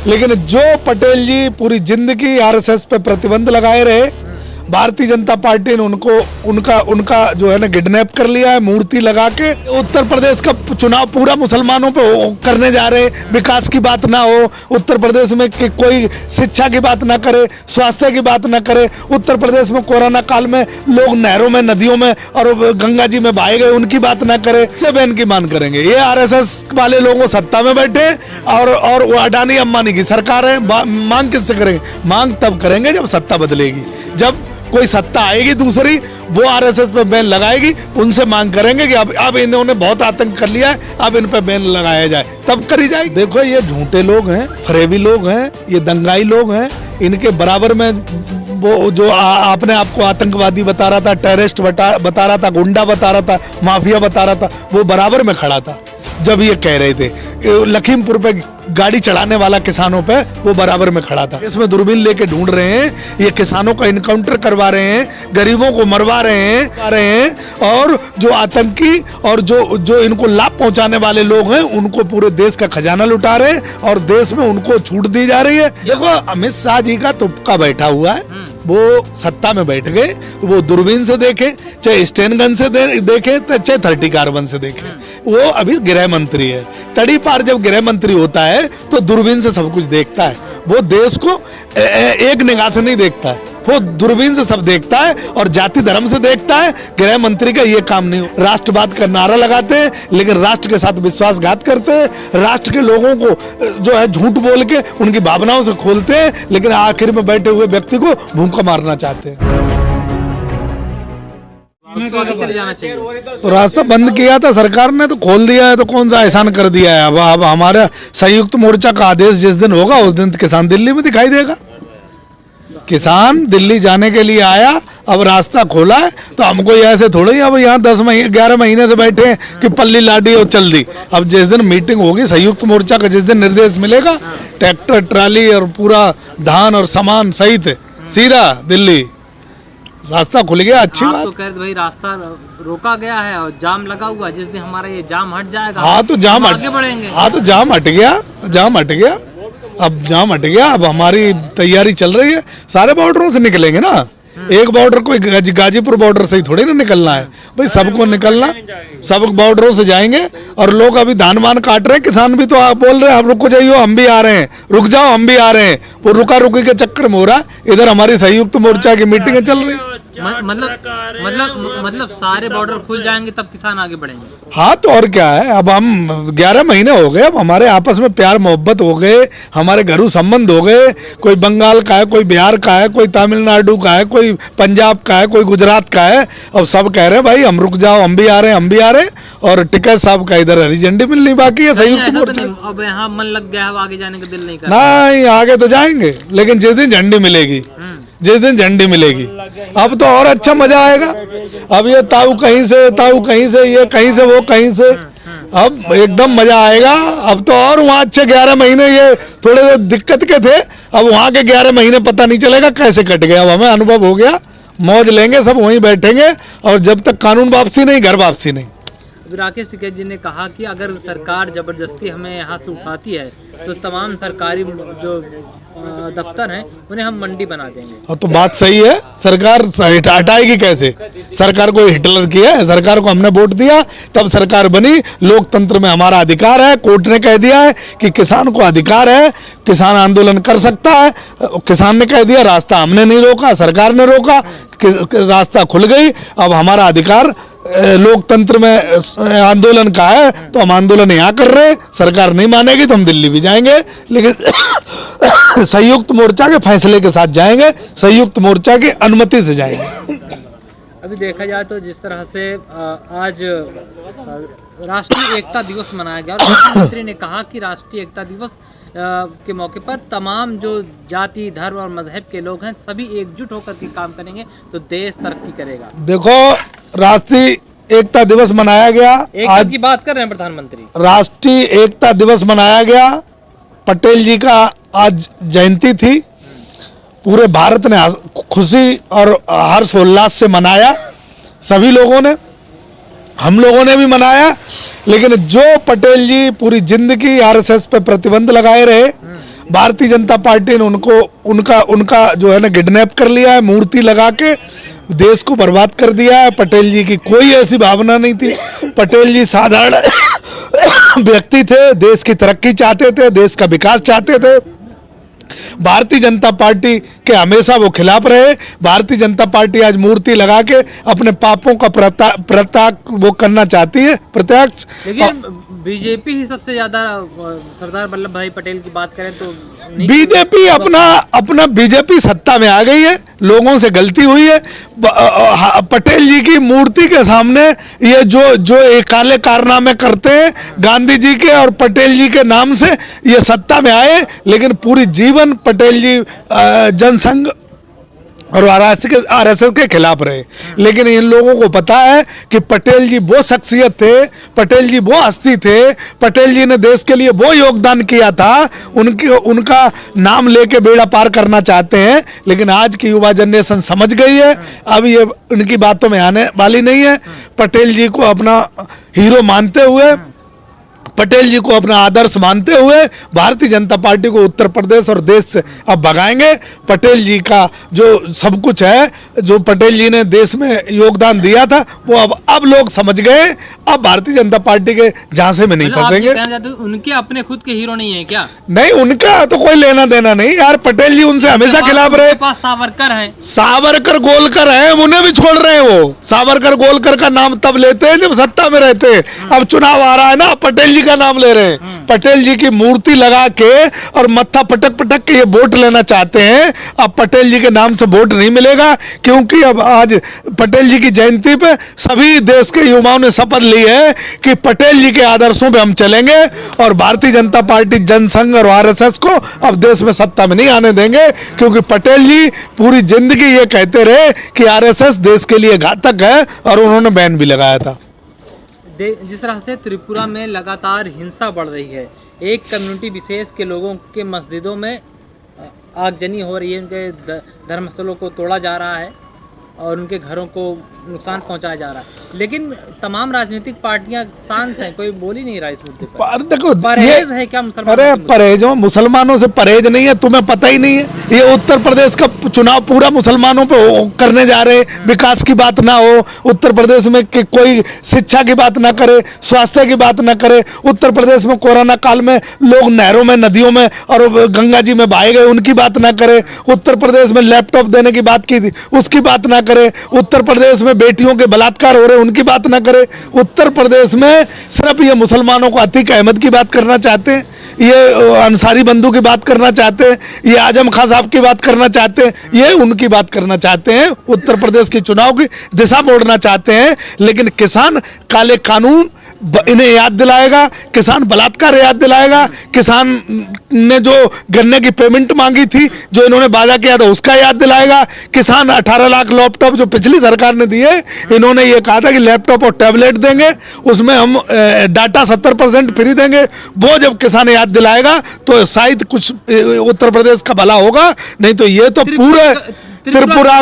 लेकिन जो पटेल जी पूरी जिंदगी आरएसएस पे प्रतिबंध लगाए रहे, भारतीय जनता पार्टी ने उनका जो है ना किडनैप कर लिया है, मूर्ति लगा के। उत्तर प्रदेश का चुनाव पूरा मुसलमानों पे करने जा रहे, विकास की बात ना हो उत्तर प्रदेश में, कि कोई शिक्षा की बात ना करे, स्वास्थ्य की बात ना करे। उत्तर प्रदेश में कोरोना काल में लोग नहरों में, नदियों में और गंगा जी में बहाए गए, उनकी बात ना करे, से बैन की मांग करेंगे। ये आरएसएस वाले लोगों सत्ता में बैठे और वो अडानी अंबानी की सरकार है। मांग किससे करेंगे? मांग तब करेंगे जब सत्ता बदलेगी, जब कोई सत्ता आएगी दूसरी, वो आरएसएस पे बैन लगाएगी, उनसे मांग करेंगे कि अब इन्होंने बहुत आतंक कर लिया है, अब इन पे बैन लगाया जाए, तब करी जाएगी। देखो ये झूठे लोग हैं, फरेबी लोग हैं, ये दंगाई लोग हैं। इनके बराबर में वो जो आपने आपको आतंकवादी बता रहा था, टेररिस्ट बता रहा था, गुंडा बता रहा था, माफिया बता रहा था, वो बराबर में खड़ा था जब ये कह रहे थे। लखीमपुर पे गाड़ी चढ़ाने वाला किसानों पे वो बराबर में खड़ा था। इसमें दूरबीन लेके ढूंढ रहे हैं, ये किसानों का इनकाउंटर करवा रहे हैं, गरीबों को मरवा रहे हैं और जो आतंकी और जो इनको लाभ पहुंचाने वाले लोग हैं, उनको पूरे देश का खजाना लुटा रहे हैं और देश में उनको छूट दी जा रही है। देखो अमित शाह जी का तुपका बैठा हुआ है, वो सत्ता में बैठ गए, वो दूरबीन से देखे, चाहे स्टेन गन से देखे, चाहे 30 कार्बन से देखे, वो अभी गृह मंत्री है। तड़ी पार जब गृह मंत्री होता है तो दूरबीन से सब कुछ देखता है। वो देश को एक निगाह से नहीं देखता है, वो दूरबीन से सब देखता है और जाति धर्म से देखता है। गृह मंत्री का ये काम नहीं। राष्ट्रवाद का नारा लगाते हैं लेकिन राष्ट्र के साथ विश्वासघात करते हैं, राष्ट्र के लोगों को जो है झूठ बोल के उनकी भावनाओं से खोलते हैं, लेकिन आखिर में बैठे हुए व्यक्ति को भूखा मारना चाहते हैं। तो रास्ता बंद किया था सरकार ने, तो खोल दिया है, तो कौन सा एहसान कर दिया है। अब हमारा संयुक्त मोर्चा का आदेश जिस दिन होगा उस दिन किसान दिल्ली में दिखाई देगा। किसान दिल्ली जाने के लिए आया, अब रास्ता खोला है, तो हमको ऐसे थोड़ा ही अब यहाँ 11 महीने से बैठे हैं कि पल्ली लाडी और चल दी। अब जिस दिन मीटिंग होगी संयुक्त मोर्चा का, जिस दिन निर्देश मिलेगा, ट्रैक्टर ट्राली और पूरा धान और सामान सहित सीधा दिल्ली, रास्ता खुल गया। अच्छी बात। तो कह रहे भाई रास्ता रोका गया है और जाम लगा हुआ, जिस दिन हमारा ये जाम हट जाएगा, हाँ तो जाम आगे बढ़ेंगे। हाँ तो जाम हट गया, अब जाम हट गया। अब हमारी तैयारी चल रही है, सारे बॉर्डरों से निकलेंगे ना। एक बॉर्डर कोई गाजीपुर बॉर्डर से ही थोड़ी ना निकलना है भाई, सबको निकलना, सब बॉर्डरों से जाएंगे। और लोग अभी धान वान काट रहे हैं, किसान भी तो आप बोल रहे हैं आप रुको जाइयो, हम भी आ रहे हैं, रुक जाओ हम भी आ रहे हैं। वो रुका रुकी के चक्कर में हो रहा है। इधर हमारी संयुक्त मोर्चा की मीटिंगें चल रही। मतलब सारे बॉर्डर खुल जाएंगे तब किसान आगे बढ़ेंगे। हाँ तो और क्या है। अब हम 11 महीने हो गए, अब हमारे आपस में प्यार मोहब्बत हो गए, हमारे घरू संबंध हो गए। कोई बंगाल का है, कोई बिहार का है, कोई तमिलनाडु का है, कोई पंजाब का है, कोई गुजरात का है। अब सब कह रहे हैं भाई हम रुक जाओ, हम भी आ रहे हैं, हम भी आ रहे हैं। और टिकैत साहब का इधर हरी झंडी मिलनी बाकी है संयुक्त मोर्चा। अब यहाँ मन लग गया है, आगे जाने का दिल नहीं कर नहीं, आगे तो जाएंगे लेकिन जिस दिन झंडी मिलेगी, जिस दिन झंडी मिलेगी, अब तो और अच्छा मजा आएगा। अब ये ताऊ कहीं से, ये कहीं से, वो कहीं से, अब एकदम मजा आएगा। अब तो और वहाँ अच्छे 11 महीने ये थोड़े दिक्कत के थे, अब वहाँ के 11 महीने पता नहीं चलेगा कैसे कट गया। अब हमें अनुभव हो गया, मौज लेंगे, सब वहीं बैठेंगे और जब तक कानून वापसी नहीं, घर वापसी नहीं। राकेश टिकैत जी ने कहा कि अगर सरकार जबरदस्ती हमें यहाँ से उठाती है तो तमाम सरकारी जो दफ्तर हैं उन्हें हम मंडी बना देंगे। तो बात सही है, सरकार हटाएगी कैसे? सरकार को हिटलर किया है, सरकार को हमने वोट दिया तब सरकार बनी। लोकतंत्र में हमारा अधिकार है, कोर्ट ने कह दिया है कि किसान को अधिकार है, किसान आंदोलन कर सकता है। किसान ने कह दिया, रास्ता हमने नहीं रोका, सरकार ने रोका, रास्ता खुल गई। अब हमारा अधिकार लोकतंत्र में आंदोलन का है, तो हम आंदोलन यहाँ कर रहे हैं। सरकार नहीं मानेगी तो हम दिल्ली भी जाएंगे, लेकिन संयुक्त मोर्चा के फैसले के साथ जाएंगे, संयुक्त मोर्चा की अनुमति से जाएंगे। अभी देखा जाए तो जिस तरह से आज राष्ट्रीय एकता दिवस मनाया गया और प्रधानमंत्री ने कहा कि राष्ट्रीय एकता दिवस के मौके पर तमाम जो जाति, धर्म और मजहब के लोग हैं सभी एकजुट होकर के काम करेंगे तो देश तरक्की करेगा। देखो राष्ट्रीय एकता दिवस मनाया गया, एकता की बात कर रहे हैं प्रधानमंत्री। राष्ट्रीय एकता दिवस मनाया गया, पटेल जी का आज जयंती थी। पूरे भारत ने खुशी और हर्षोल्लास से मनाया, सभी लोगों ने, हम लोगों ने भी मनाया। लेकिन जो पटेल जी पूरी जिंदगी आरएसएस पे प्रतिबंध लगाए रहे, भारतीय जनता पार्टी ने उनको उनका जो है ना किडनैप कर लिया है, मूर्ति लगा के देश को बर्बाद कर दिया है। पटेल जी की कोई ऐसी भावना नहीं थी। पटेल जी साधारण व्यक्ति थे, देश की तरक्की चाहते थे, देश का विकास चाहते थे। भारतीय जनता पार्टी के हमेशा वो खिलाफ रहे। भारतीय जनता पार्टी आज मूर्ति लगा के अपने पापों का प्रत्याग वो करना चाहती है, प्रत्यक्ष। लेकिन बीजेपी ही सबसे ज्यादा, सरदार वल्लभ भाई पटेल की बात करें तो बीजेपी अपना बीजेपी सत्ता में आ गई है, लोगों से गलती हुई है। पटेल जी की मूर्ति के सामने ये जो एक काले कारनामे करते हैं गांधी जी के और पटेल जी के नाम से ये सत्ता में आए, लेकिन पूरी जीवन पटेल जी जनसंघ और आरएसएस के खिलाफ रहे। लेकिन इन लोगों को पता है कि पटेल जी वो शख्सियत थे, पटेल जी वो हस्ती थे, पटेल जी ने देश के लिए वो योगदान किया था, उनका नाम लेके बेड़ा पार करना चाहते हैं। लेकिन आज की युवा जनरेशन समझ गई है, अब ये उनकी बातों में आने वाली नहीं है। पटेल जी को अपना हीरो मानते हुए, पटेल जी को अपना आदर्श मानते हुए भारतीय जनता पार्टी को उत्तर प्रदेश और देश से अब भगाएंगे। पटेल जी का जो सब कुछ है, जो पटेल जी ने देश में योगदान दिया था, वो अब लोग समझ गए। अब भारतीय जनता पार्टी के झांसे में नहीं फंसेंगे। उनके अपने खुद के हीरो नहीं है क्या? नहीं, उनका तो कोई लेना देना नहीं यार। पटेल जी उनसे हमेशा खिलाफ रहे। सावरकर है, सावरकर गोलकर है, उन्हें भी छोड़ रहे हैं। वो सावरकर गोलकर का नाम तब लेते हैं जब सत्ता में रहते हैं। अब चुनाव आ रहा है ना, पटेल जी का नाम ले रहे हैं। पटेल जी की मूर्ति लगा के और मत्था पटक पटक के ये वोट लेना चाहते हैं। अब पटेल जी के नाम से वोट नहीं मिलेगा, क्योंकि अब आज पटेल जी की जयंती पे सभी देश के युवाओं ने शपथ ली है कि पटेल जी के आदर्शों पे हम चलेंगे और भारतीय जनता पार्टी, जनसंघ और आरएसएस को अब देश में सत्ता में नहीं आने देंगे। क्योंकि पटेल जी पूरी जिंदगी ये कहते रहे कि आरएसएस देश के लिए घातक है और उन्होंने बैन भी लगाया था। जिस तरह से त्रिपुरा में लगातार हिंसा बढ़ रही है, एक कम्युनिटी विशेष के लोगों के मस्जिदों में आगजनी हो रही है, उनके धर्मस्थलों को तोड़ा जा रहा है और उनके घरों को नुकसान पहुंचाया जा रहा है, लेकिन तमाम राजनीतिक पार्टियां शांत हैं, कोई बोल ही नहीं रहा इस मुद्दे पर। देखो, परहेज है क्या मुसलमानों? अरे परहेजों, मुसलमानों से परहेज नहीं है, तुम्हें पता ही नहीं है। ये उत्तर प्रदेश का चुनाव पूरा मुसलमानों पे करने जा रहे, विकास की बात ना हो उत्तर प्रदेश में, कि कोई शिक्षा की बात ना करे, स्वास्थ्य की बात ना करे। उत्तर प्रदेश में कोरोना काल में लोग नहरों में, नदियों में और गंगा जी में बहाए गए, उनकी बात ना करे। उत्तर प्रदेश में लैपटॉप देने की बात की थी, उसकी बात ना करे। उत्तर प्रदेश में बेटियों के बलात्कार हो रहे, उनकी बात ना करे। उत्तर प्रदेश में सिर्फ ये मुसलमानों को अतीक अहमद की बात करना चाहते हैं, ये अंसारी बंधु की बात करना चाहते हैं, ये आजम खान साहब की बात करना चाहते हैं, ये उनकी बात करना चाहते हैं। उत्तर प्रदेश की चुनाव की दिशा मोड़ना चाहते हैं। लेकिन किसान काले कानून इन्हें याद दिलाएगा, किसान बलात्कार याद दिलाएगा, किसान ने जो गन्ने की पेमेंट मांगी थी, जो इन्होंने वादा किया था, उसका याद दिलाएगा। किसान 18 लाख लैपटॉप जो पिछली सरकार ने दिए, इन्होंने ये कहा था कि लैपटॉप और टैबलेट देंगे, उसमें हम डाटा 70% फ्री देंगे। वो जब किसान याद दिलाएगा तो शायद कुछ उत्तर प्रदेश का भला होगा। नहीं तो ये तो पूरे त्रिपुरा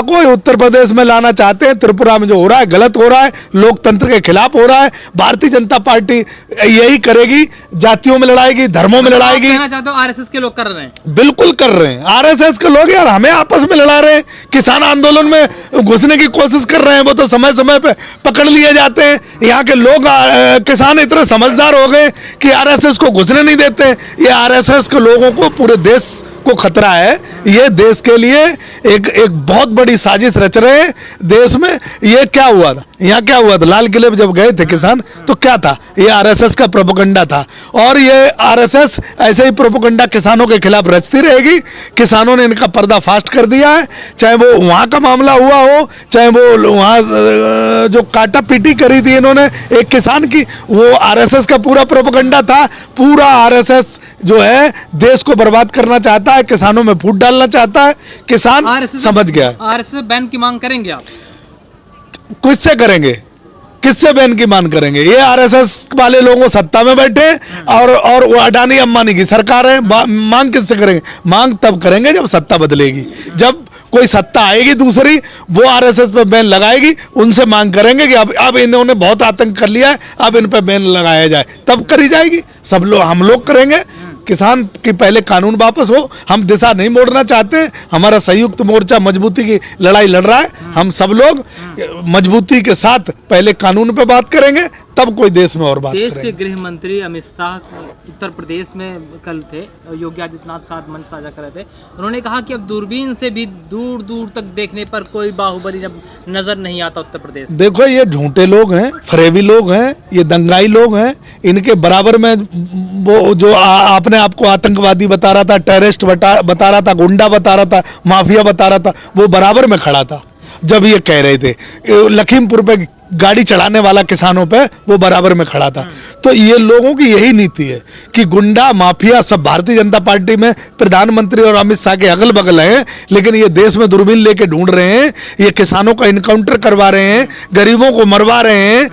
को उत्तर प्रदेश में लाना चाहते हैं। त्रिपुरा में जो हो रहा है गलत हो रहा है, लोकतंत्र के खिलाफ हो रहा है। भारतीय जनता पार्टी यही करेगी, जातियों में लड़ाएगी, धर्मों में लड़ाएगी। कहना चाहते हो आरएसएस के लोग कर रहे हैं? बिल्कुल कर रहे हैं। आरएसएस के लोग यार हमें आपस में लड़ा रहे हैं, किसान आंदोलन में घुसने की कोशिश कर रहे हैं, वो तो समय समय पे पकड़ लिए जाते हैं। यहाँ के लोग किसान इतने समझदार हो गए कि आरएसएस को घुसने नहीं देते। ये आरएसएस के लोगों को पूरे देश को खतरा है। ये देश के लिए एक बहुत बड़ी साजिश रच रहे हैं देश में। ये क्या हुआ था, यहाँ क्या हुआ था, लाल किले पे जब गए थे किसान, तो क्या था, ये आरएसएस का प्रोपेगेंडा था। और ये आरएसएस ऐसे ही प्रोपेगेंडा किसानों के खिलाफ रचती रहेगी। किसानों ने इनका पर्दाफाश कर दिया है, चाहे वो वहाँ का मामला हुआ हो, चाहे वो वहाँ जो काटा पीटी करी थी इन्होंने एक किसान की, वो आरएसएस का पूरा प्रोपेगेंडा था। पूरा आरएसएस जो है देश को बर्बाद करना चाहता है, किसानों में फूट डालना चाहता है। किसान समझ गया। आरएसएस बैन की मांग करेंगे आप? किससे करेंगे? किससे बैन की मांग करेंगे? ये आरएसएस वाले लोगों सत्ता में बैठे और वो अडानी अंबानी की सरकार है। मांग किससे करेंगे? मांग तब करेंगे जब सत्ता बदलेगी, जब कोई सत्ता आएगी दूसरी, वो आरएसएस पे बैन लगाएगी, उनसे मांग करेंगे कि अब इन्होंने बहुत आतंक कर लिया है, अब इन पे बैन लगाया जाए, तब करी जाएगी। सब लोग, हम लोग करेंगे। किसान की पहले कानून वापस हो, हम दिशा नहीं मोड़ना चाहते। हमारा संयुक्त मोर्चा मजबूती की लड़ाई लड़ रहा है। हम सब लोग मजबूती के साथ पहले कानून पे बात करेंगे, तब कोई देश में और बात देश करेंगे। के गृह मंत्री अमित शाह उत्तर प्रदेश में कल थे, योगी आदित्यनाथ साथ मंच साझा कर रहे थे। उन्होंने कहा कि अब दूरबीन से भी दूर दूर तक देखने पर कोई बाहुबली नजर नहीं आता उत्तर प्रदेश। देखो, ये झूठे लोग हैं, फरेबी लोग हैं, ये दंगाई लोग हैं। इनके बराबर में वो जो आपने आपको आतंकवादी बता रहा था, टेररिस्ट बता रहा था, गुंडा बता रहा था, माफिया बता रहा था, वो बराबर में खड़ा था जब ये कह रहे थे। लखीमपुर पे गाड़ी चढ़ाने वाला किसानों पे वो बराबर में खड़ा था। तो ये लोगों की यही नीति है कि गुंडा माफिया सब भारतीय जनता पार्टी में प्रधानमंत्री और अमित शाह के अगल बगल हैं, लेकिन ये देश में दूरबीन लेके ढूंढ रहे हैं। ये किसानों का इनकाउंटर करवा रहे हैं, गरीबों को मरवा रहे हैं,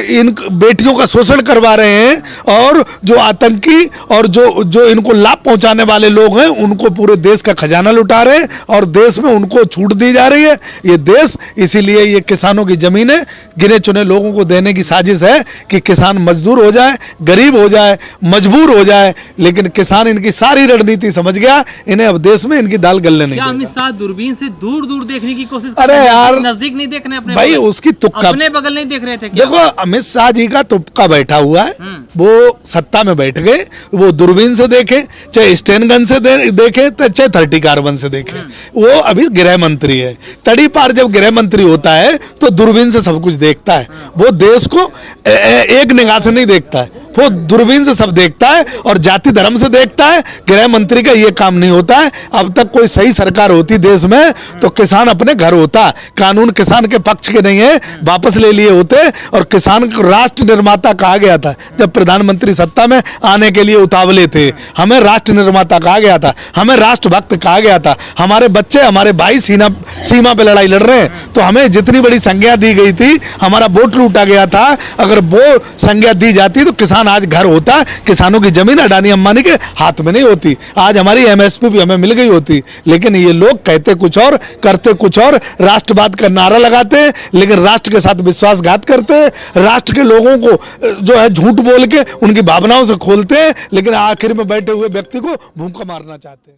इन बेटियों का शोषण करवा रहे हैं, और जो आतंकी और जो इनको लाभ पहुंचाने वाले लोग हैं, उनको पूरे देश का खजाना लुटा रहे हैं और देश में उनको छूट दी जा रही है। ये देश, इसीलिए ये किसानों की जमीनें गिने चुने लोगों को देने की साजिश है कि किसान मजदूर हो जाए, गरीब हो जाए, मजबूर हो जाए, लेकिन किसान इनकी सारी रणनीति समझ गया। इन्हें अब देश में इनकी दाल गलने नहीं देगा। अमित शाह दूरबीन से दूर दूर देखने की कोशिश, अरे यार, नजदीक नहीं देखने अपने भाई, उसकी तुक्का, अपने बगल नहीं देख रहे थे क्या? देखो, अमित शाह जी का तुक्का बैठा हुआ है। वो सत्ता में बैठ गए, वो दूरबीन से देखे, चाहे स्टेन गन से देखे, चाहे 30 कार्बन से देखे। वो अभी गृह मंत्री है। तड़ी पार जब गृह मंत्री होता है तो दूरबीन से सब कुछ देखता है। वो देश को एक निगाह से नहीं देखता है, वो दूरबीन से सब देखता है और जाति धर्म से देखता है। गृह मंत्री का ये काम नहीं होता है। अब तक कोई सही सरकार होती देश में तो किसान अपने घर होता, कानून किसान के पक्ष के नहीं है, वापस ले लिए होते और किसान को राष्ट्र निर्माता कहा गया था। जब प्रधानमंत्री सत्ता में आने के लिए उतावले थे, हमें राष्ट्र निर्माता कहा गया था, हमें राष्ट्रभक्त कहा गया था। हमारे बच्चे, हमारे भाई सीमा पे लड़ाई लड़ रहे हैं, तो हमें जितनी बड़ी संज्ञा दी गई थी, हमारा वोट लूटा गया था, अगर वो संज्ञा दी जाती तो किसान आज घर होता। किसानों की जमीन अडानी अंबानी के हाथ में नहीं होती, आज हमारी एमएसपी भी हमें मिल गई होती। लेकिन ये लोग कहते कुछ और, करते कुछ और, राष्ट्रवाद का नारा लगाते हैं, लेकिन राष्ट्र के साथ विश्वासघात करते हैं। राष्ट्र के लोगों को जो है झूठ बोल के उनकी भावनाओं से खोलते हैं, लेकिन आखिर में बैठे हुए व्यक्ति को भूखा मारना चाहते हैं।